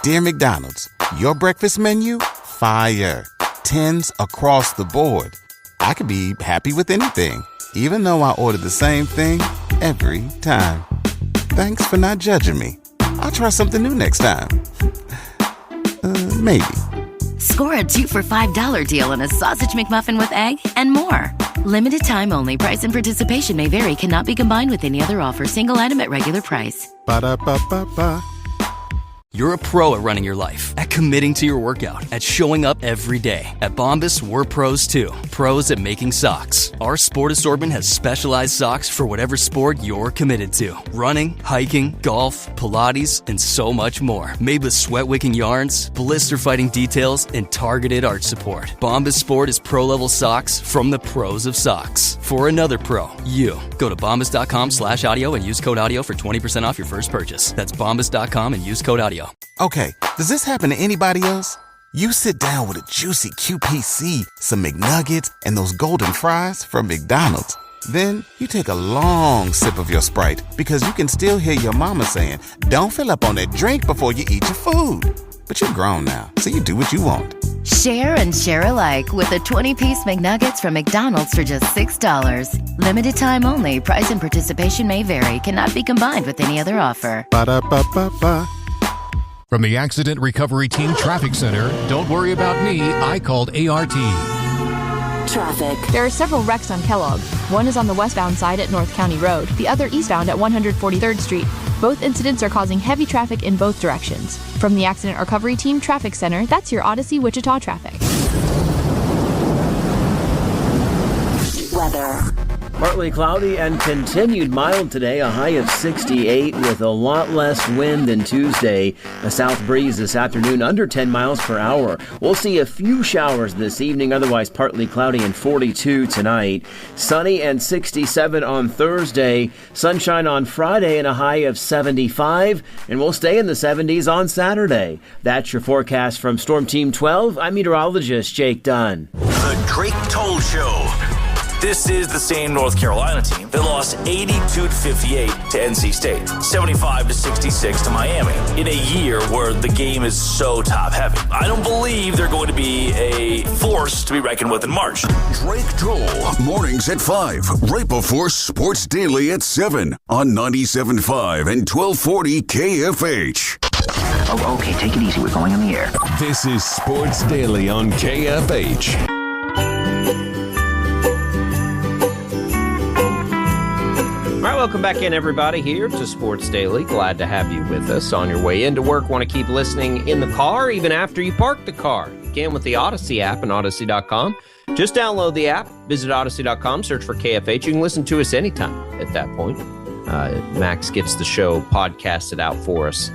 Dear McDonald's, your breakfast menu? Fire. 10s across the board. I could be happy with anything, even though I order the same thing every time. Thanks for not judging me. I'll try something new next time. Maybe. Score a 2 for $5 deal on a sausage McMuffin with egg and more. Limited time only. Price and participation may vary. Cannot be combined with any other offer. Single item at regular price. Ba-da-ba-ba-ba. You're a pro at running your life, at committing to your workout, at showing up every day. At Bombas, we're pros too. Pros at making socks. Our sport assortment has specialized socks for whatever sport you're committed to. Running, hiking, golf, Pilates, and so much more. Made with sweat-wicking yarns, blister-fighting details, and targeted arch support. Bombas Sport is pro-level socks from the pros of socks. For another pro, you. Go to bombas.com/audio and use code audio for 20% off your first purchase. That's bombas.com and use code audio. Okay, does this happen to anybody else? You sit down with a juicy QPC, some McNuggets, and those golden fries from McDonald's. Then you take a long sip of your Sprite because you can still hear your mama saying, don't fill up on that drink before you eat your food. But you're grown now, so you do what you want. Share and share alike with a 20-piece McNuggets from McDonald's for just $6. Limited time only. Price and participation may vary. Cannot be combined with any other offer. Ba-da-ba-ba-ba. From the Accident Recovery Team Traffic Center, don't worry about me, I called ART. Traffic. There are several wrecks on Kellogg. One is on the westbound side at North County Road, the other eastbound at 143rd Street. Both incidents are causing heavy traffic in both directions. From the Accident Recovery Team Traffic Center, that's your Odyssey Wichita traffic. Weather. Partly cloudy and continued mild today, a high of 68 with a lot less wind than Tuesday. A south breeze this afternoon under 10 miles per hour. We'll see a few showers this evening, otherwise partly cloudy and 42 tonight. Sunny and 67 on Thursday. Sunshine on Friday and a high of 75. And we'll stay in the 70s on Saturday. That's your forecast from Storm Team 12. I'm meteorologist Jake Dunn. The Drake Toll Show. This is the same North Carolina team that lost 82-58 to NC State, 75-66 to Miami, in a year where the game is so top-heavy. I don't believe they're going to be a force to be reckoned with in March. Drake Toll, mornings at 5, right before Sports Daily at 7 on 97.5 and 1240 KFH. Oh, okay, take it easy. We're going on the air. This is Sports Daily on KFH. All right, welcome back in, everybody, here to Sports Daily. Glad to have you with us on your way into work. Want to keep listening in the car, even after you park the car. You can with the Odyssey app and Odyssey.com. Just download the app, visit Odyssey.com, search for KFH. You can listen to us anytime at that point. Max gets the show podcasted out for us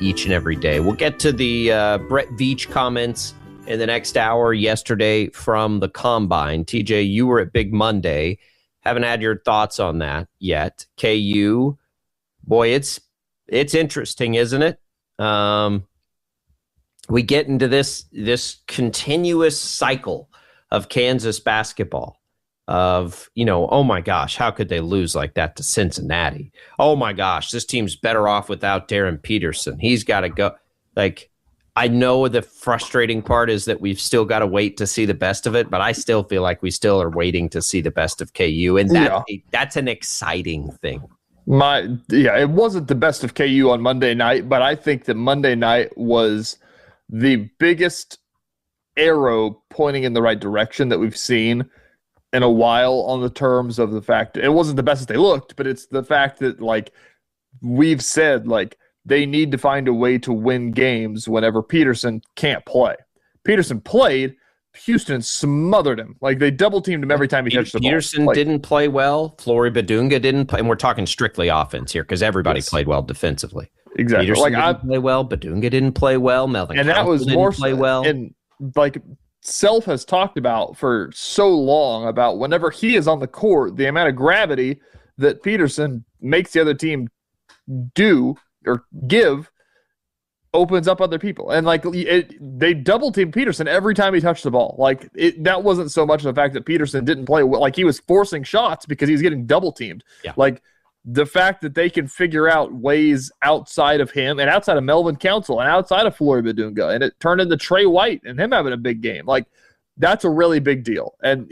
each and every day. We'll get to the Brett Veach comments in the next hour. Yesterday from the Combine. TJ, you were at Big Monday. Haven't had your thoughts on that yet. KU, boy, it's interesting, isn't it? We get into this continuous cycle of Kansas basketball of, oh my gosh, how could they lose like that to Cincinnati? Oh my gosh, this team's better off without Darren Peterson. He's got to go. Like, I know the frustrating part is that we've still got to wait to see the best of it, but I still feel like we still are waiting to see the best of KU, and that's an exciting thing. It wasn't the best of KU on Monday night, but I think that Monday night was the biggest arrow pointing in the right direction that we've seen in a while on the terms of the fact it wasn't the best that they looked, but it's the fact that, like, we've said, like, they need to find a way to win games whenever Peterson can't play. Peterson played. Houston smothered him. Like, they double-teamed him every time he touched the ball. Peterson didn't play well. Flory Badunga didn't play. And we're talking strictly offense here because everybody played well defensively. Exactly. Peterson didn't play well. Badunga didn't play well. Melvin and that was more play well. And, like, Self has talked about for so long about whenever he is on the court, the amount of gravity that Peterson makes the other team do or give opens up other people. And like they double teamed Peterson every time he touched the ball. Like that wasn't so much the fact that Peterson didn't play well. Like he was forcing shots because he was getting double teamed. Yeah. Like the fact that they can figure out ways outside of him and outside of Melvin Council and outside of Flory Badunga, and it turned into Trey White and him having a big game. Like, that's a really big deal. And,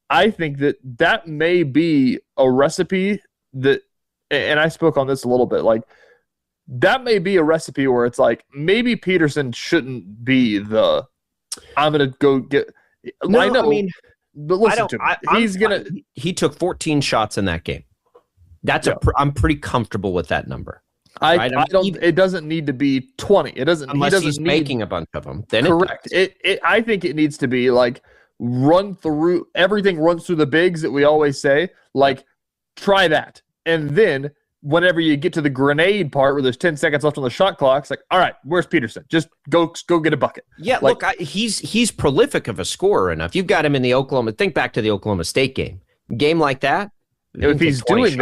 I think that may be a recipe that, and I spoke on this a little bit, like, that may be a recipe where it's like, maybe Peterson shouldn't be I'm going to go get, no, I know, but listen to me. He took 14 shots in that game. I'm pretty comfortable with that number. I don't. It doesn't need to be 20. It doesn't. Unless he's making a bunch of them. Then correct. I think it needs to be like everything runs through the bigs that we always say. Like, try that, and then whenever you get to the grenade part where there's 10 seconds left on the shot clock, it's like, all right, where's Peterson? Just go get a bucket. Yeah, like, look, he's prolific of a scorer enough. You've got him in the Oklahoma. Think back to the Oklahoma State game like that. If he's doing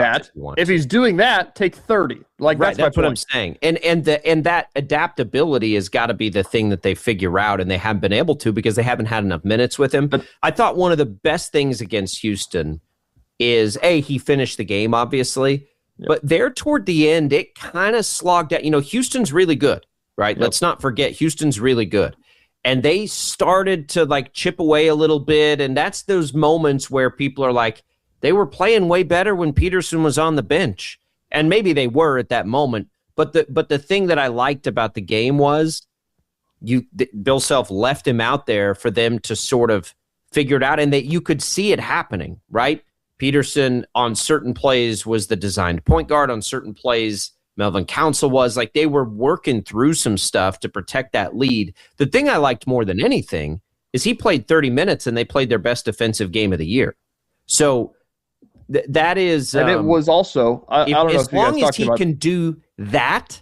that, take 30. Like, right, that's what I'm saying. And that adaptability has got to be the thing that they figure out, and they haven't been able to because they haven't had enough minutes with him. But I thought one of the best things against Houston is he finished the game, obviously, but there toward the end, it kind of slogged out. Houston's really good, right? Yep. Let's not forget Houston's really good. And they started to like chip away a little bit, and that's those moments where people are like, they were playing way better when Peterson was on the bench. And maybe they were at that moment. But the thing that I liked about the game was Bill Self left him out there for them to sort of figure it out. And that you could see it happening, right? Peterson on certain plays was the designed point guard. On certain plays, Melvin Council was. Like, they were working through some stuff to protect that lead. The thing I liked more than anything is he played 30 minutes and they played their best defensive game of the year. So that is, and it was also, I don't know if you guys talked about, as long as he can do that,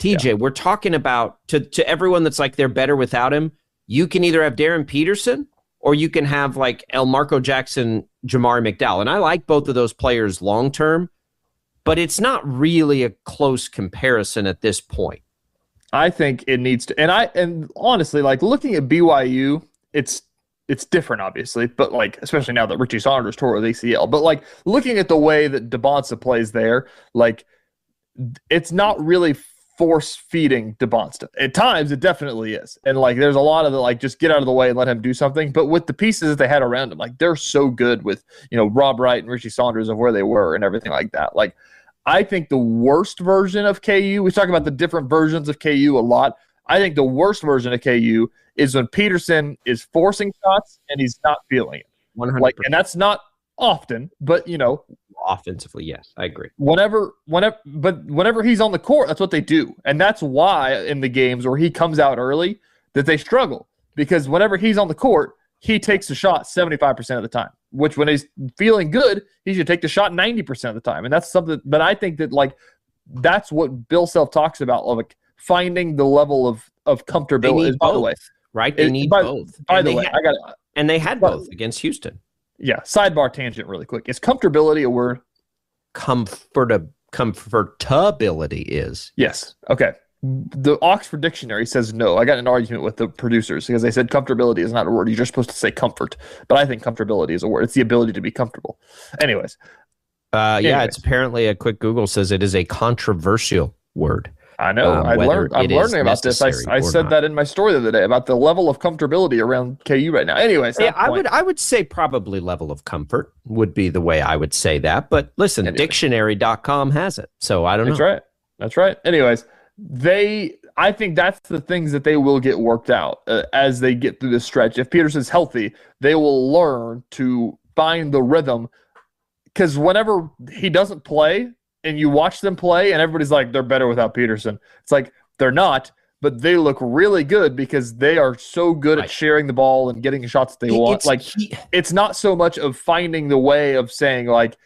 TJ, we're talking about to everyone that's like they're better without him. You can either have Darren Peterson or you can have like Marco Jackson, Jamari McDowell, and I like both of those players long term, but it's not really a close comparison at this point. I think it needs to, and honestly, like, looking at BYU, it's different, obviously, but like, especially now that Richie Saunders tore with ACL, but like, looking at the way that DeBonsta plays there, like, it's not really force feeding DeBonsta. At times it definitely is. And like, there's a lot of the, like, just get out of the way and let him do something. But with the pieces that they had around him, like, they're so good with, Rob Wright and Richie Saunders of where they were and everything like that. Like, I think the worst version of KU, we talk about the different versions of KU a lot. I think the worst version of KU is when Peterson is forcing shots and he's not feeling it. 100%. Like, and that's not often, but offensively, yes, I agree. Whenever he's on the court, that's what they do. And that's why in the games where he comes out early that they struggle, because whenever he's on the court, he takes the shot 75% of the time, which when he's feeling good, he should take the shot 90% of the time. And that's something, but I think that, like, that's what Bill Self talks about, like, finding the level of comfortability. By the way, right? They need both. By the way, and they had both against Houston. Yeah. Sidebar tangent really quick. Is comfortability a word? Comfortability is. Yes. Okay. The Oxford Dictionary says no. I got in an argument with the producers because they said comfortability is not a word. You're just supposed to say comfort. But I think comfortability is a word. It's the ability to be comfortable. Anyways. Yeah, it's apparently a quick Google says it is a controversial word. I know. I'm learning about this. I said that in my story the other day about the level of comfortability around KU right now. Anyways, yeah, I would say probably level of comfort would be the way I would say that. But listen, dictionary.com has it. So I don't know. That's right. Anyways, I think that's the things that they will get worked out as they get through this stretch. If Peterson's healthy, they will learn to find the rhythm, because whenever he doesn't play, and you watch them play, and everybody's like, they're better without Peterson. It's like, they're not, but they look really good because they are so good at sharing the ball and getting shots that they want. It's not so much of finding the way of saying, like,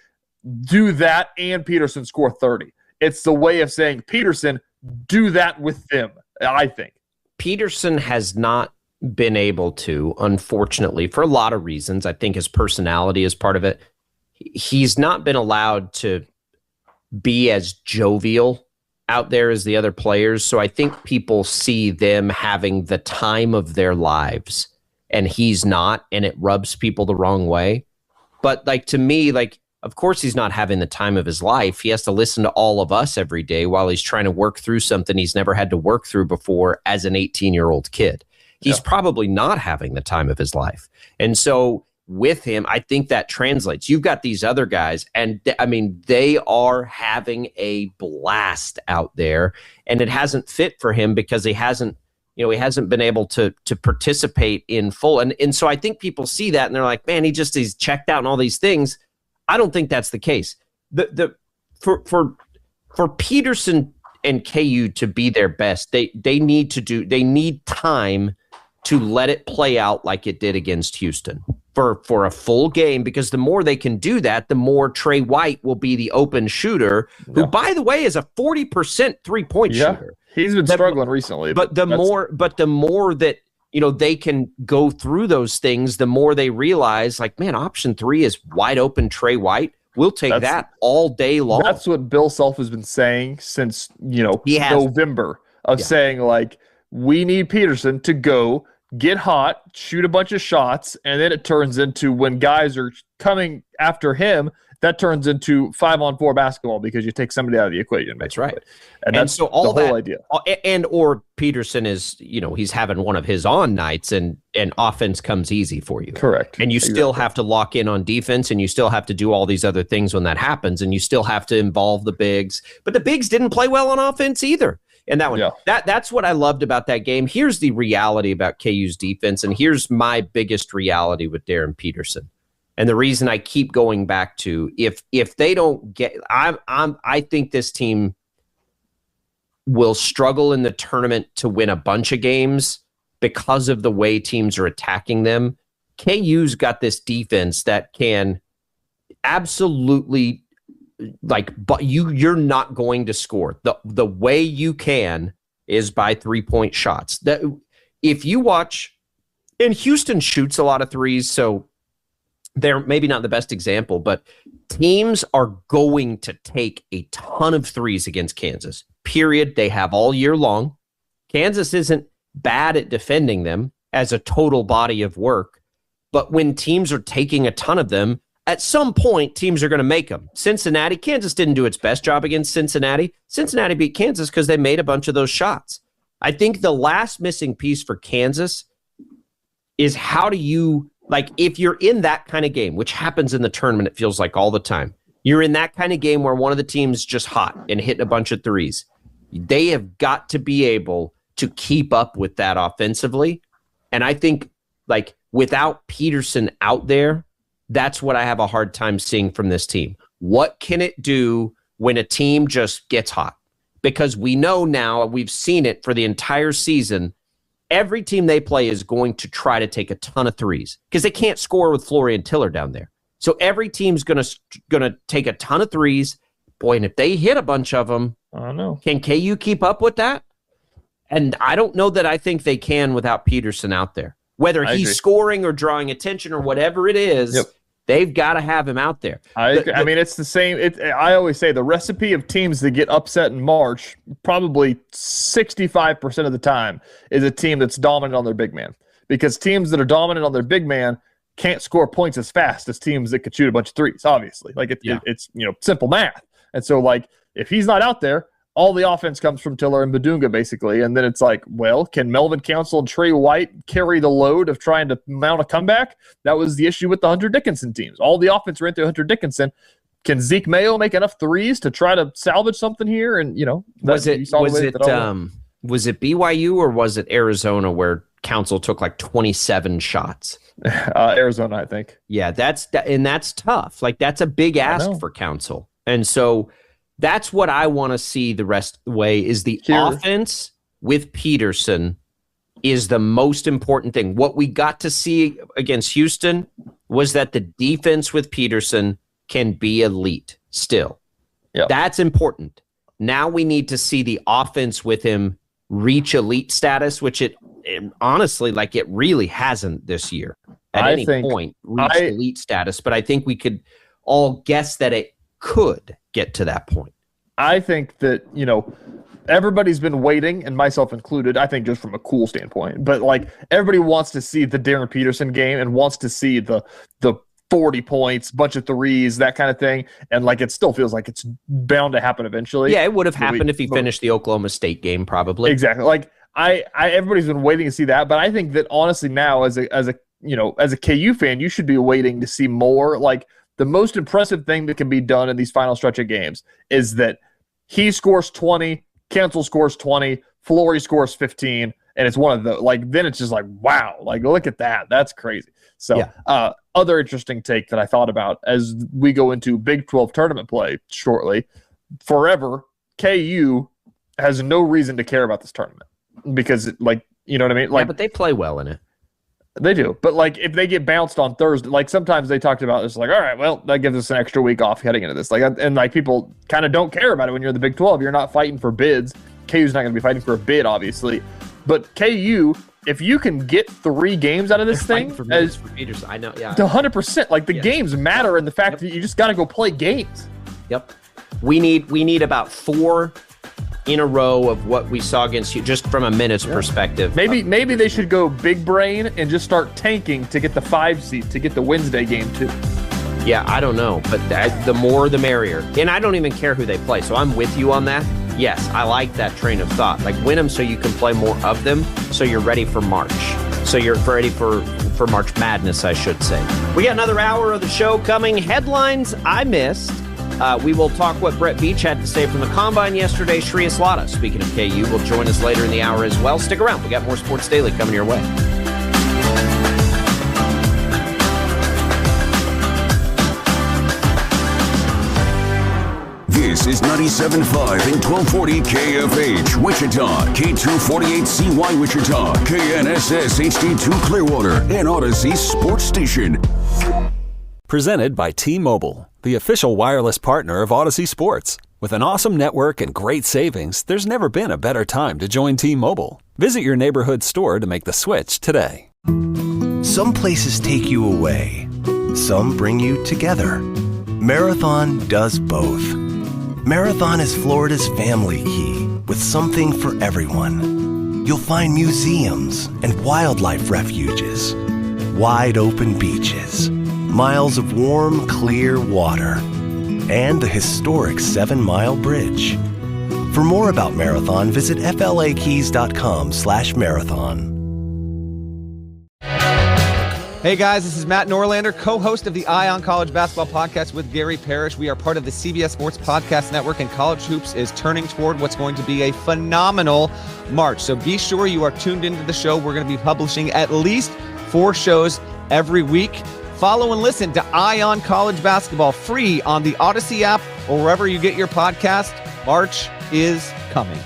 do that and Peterson score 30. It's the way of saying, Peterson, do that with them, I think. Peterson has not been able to, unfortunately, for a lot of reasons. I think his personality is part of it. He's not been allowed to be as jovial out there as the other players. So I think people see them having the time of their lives and he's not, and it rubs people the wrong way. But like, to me, like, of course he's not having the time of his life. He has to listen to all of us every day while he's trying to work through something he's never had to work through before as an 18-year-old kid. He's probably not having the time of his life. And so with him, I think that translates. You've got these other guys, and I mean, they are having a blast out there, and it hasn't fit for him because he hasn't been able to participate in full. And so I think people see that and they're like, man, he's checked out and all these things. I don't think that's the case. For Peterson and KU to be their best, they need time to let it play out like it did against Houston for a full game, because the more they can do that, the more Trey White will be the open shooter, who, by the way, is a 40% three-point shooter. He's been struggling recently. But the more that they can go through those things, the more they realize, like, man, option 3 is wide open Trey White. We'll take that all day long. That's what Bill Self has been saying since November saying, like, we need Peterson to go get hot, shoot a bunch of shots, and then it turns into, when guys are coming after him, that turns into 5-on-4 basketball because you take somebody out of the equation. That's right. And that's so all the whole idea. Or Peterson is, he's having one of his on nights and offense comes easy for you. Correct. And you still have to lock in on defense, and you still have to do all these other things when that happens, and you still have to involve the bigs. But the bigs didn't play well on offense either. And that one, that's what I loved about that game. Here's the reality about KU's defense, and here's my biggest reality with Darren Peterson. And the reason I keep going back to, if they don't get, I think this team will struggle in the tournament to win a bunch of games because of the way teams are attacking them. KU's got this defense that can absolutely, but you're not going to score. The way you can is by 3-point shots. That if you watch, and Houston shoots a lot of threes, so they're maybe not the best example, but teams are going to take a ton of threes against Kansas. Period. They have all year long. Kansas isn't bad at defending them as a total body of work, but when teams are taking a ton of them, at some point, teams are going to make them. Kansas didn't do its best job against Cincinnati. Cincinnati beat Kansas because they made a bunch of those shots. I think the last missing piece for Kansas is how do you, if you're in that kind of game, which happens in the tournament, it feels like all the time, you're in that kind of game where one of the teams is just hot and hitting a bunch of threes. They have got to be able to keep up with that offensively. And I think, without Peterson out there, that's what I have a hard time seeing from this team. What can it do when a team just gets hot? Because we know now, we've seen it for the entire season, every team they play is going to try to take a ton of threes because they can't score with Florian Tiller down there. So every team's going to take a ton of threes. Boy, and if they hit a bunch of them, I don't know. Can KU keep up with that? And I don't know that I think they can without Peterson out there. Whether he's scoring or drawing attention or whatever it is, they've got to have him out there. I mean, it's the same. I always say the recipe of teams that get upset in March, probably 65% of the time, is a team that's dominant on their big man. Because teams that are dominant on their big man can't score points as fast as teams that could shoot a bunch of threes, obviously. It's simple math. And so, if he's not out there, all the offense comes from Tiller and Badunga, basically. And then it's can Melvin Council and Trey White carry the load of trying to mount a comeback? That was the issue with the Hunter Dickinson teams. All the offense ran through Hunter Dickinson. Can Zeke Mayo make enough threes to try to salvage something here? And, was it BYU or was it Arizona where Council took 27 shots? Arizona, I think. Yeah, that's tough. That's a big ask for Council. And so that's what I want to see the rest of the way is the offense with Peterson is the most important thing. What we got to see against Houston was that the defense with Peterson can be elite still. Yep. That's important. Now we need to see the offense with him reach elite status, which it honestly, it really hasn't this year at any point reached elite status. But I think we could all guess that it could get to that point. I think that, everybody's been waiting, and myself included, I think just from a cool standpoint. But, everybody wants to see the Darren Peterson game and wants to see the 40 points, bunch of threes, that kind of thing. And like, it still feels like it's bound to happen eventually. Yeah, it would have happened if he finished the Oklahoma State game, probably. Exactly. Like everybody's been waiting to see that, but I think that honestly now as a KU fan, you should be waiting to see more. Like, the most impressive thing that can be done in these final stretch of games is that he scores 20, Cancel scores 20, Flory scores 15, and it's one of the, like, then it's just like, wow, like, look at that. That's crazy. So, other interesting take that I thought about as we go into Big 12 tournament play shortly, forever, KU has no reason to care about this tournament because, like, you know what I mean? Like, yeah, but they play well in it. They do. But, like, if they get bounced on Thursday, like, sometimes they talked about this, like, all right, well, that gives us an extra week off heading into this. Like, and, like, people kind of don't care about it when you're in the Big 12. You're not fighting for bids. KU's not going to be fighting for a bid, obviously. But KU, if you can get 3 games out of this thing, for Peters, I know, yeah, 100%. Like, the games matter in the fact that you just got to go play games. Yep. We need about 4 in a row of what we saw against you, just from a minutes perspective. Maybe they should go big brain and just start tanking to get the 5 seed, to get the Wednesday game too. Yeah, I don't know, but the more the merrier. And I don't even care who they play, so I'm with you on that. Yes, I like that train of thought. Like, win them so you can play more of them, so you're ready for March. So you're ready for March Madness, I should say. We got another hour of the show coming. Headlines I missed. We will talk what Brett Beach had to say from the Combine yesterday. Shreyas Laddha, speaking of KU, will join us later in the hour as well. Stick around. We got more Sports Daily coming your way. This is 97.5 and 1240 KFH, Wichita, K248CY Wichita, KNSS HD2 Clearwater, and Odyssey Sports Station. Presented by T-Mobile, the official wireless partner of Odyssey Sports. With an awesome network and great savings, there's never been a better time to join T-Mobile. Visit your neighborhood store to make the switch today. Some places take you away. Some bring you together. Marathon does both. Marathon is Florida's family key, with something for everyone. You'll find museums and wildlife refuges, wide open beaches, miles of warm, clear water, and the historic 7-mile bridge. For more about Marathon, visit flakeys.com/marathon. Hey guys, this is Matt Norlander, co-host of the Eye on College Basketball Podcast with Gary Parrish. We are part of the CBS Sports Podcast Network, and College Hoops is turning toward what's going to be a phenomenal March. So be sure you are tuned into the show. We're going to be publishing at least 4 shows every week. Follow and listen to Eye on College Basketball free on the Odyssey app or wherever you get your podcast. March is coming.